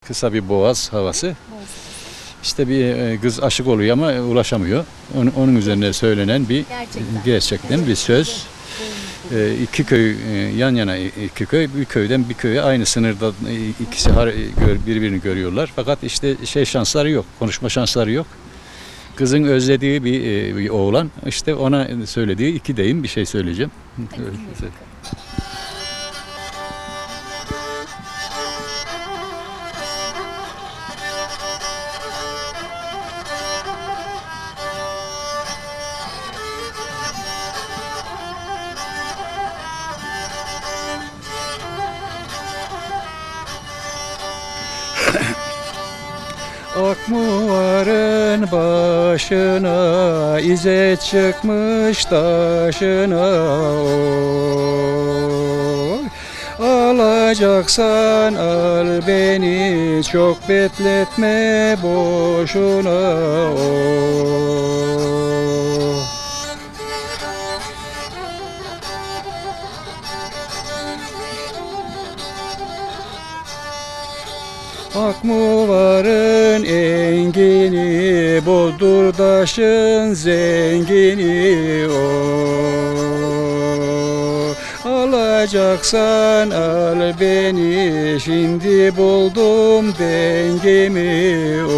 Kısa bir boğaz havası. İşte bir kız aşık oluyor ama ulaşamıyor. Onun üzerine söylenen bir gerçekten bir söz. İki köy yan yana, iki köy, bir köyden bir köye aynı sınırda ikisi birbirini görüyorlar. Fakat işte şansları yok, konuşma şansları yok. Kızın özlediği bir oğlan, işte ona söylediği iki deyim bir şey söyleyeceğim. Akmuarın başına İzzet çıkmış taşına oy. Alacaksan al beni, çok bekletme boşuna oy. Akmuvarın engini, boldur taşın zengini o. Alacaksan al beni, şimdi buldum dengemi o.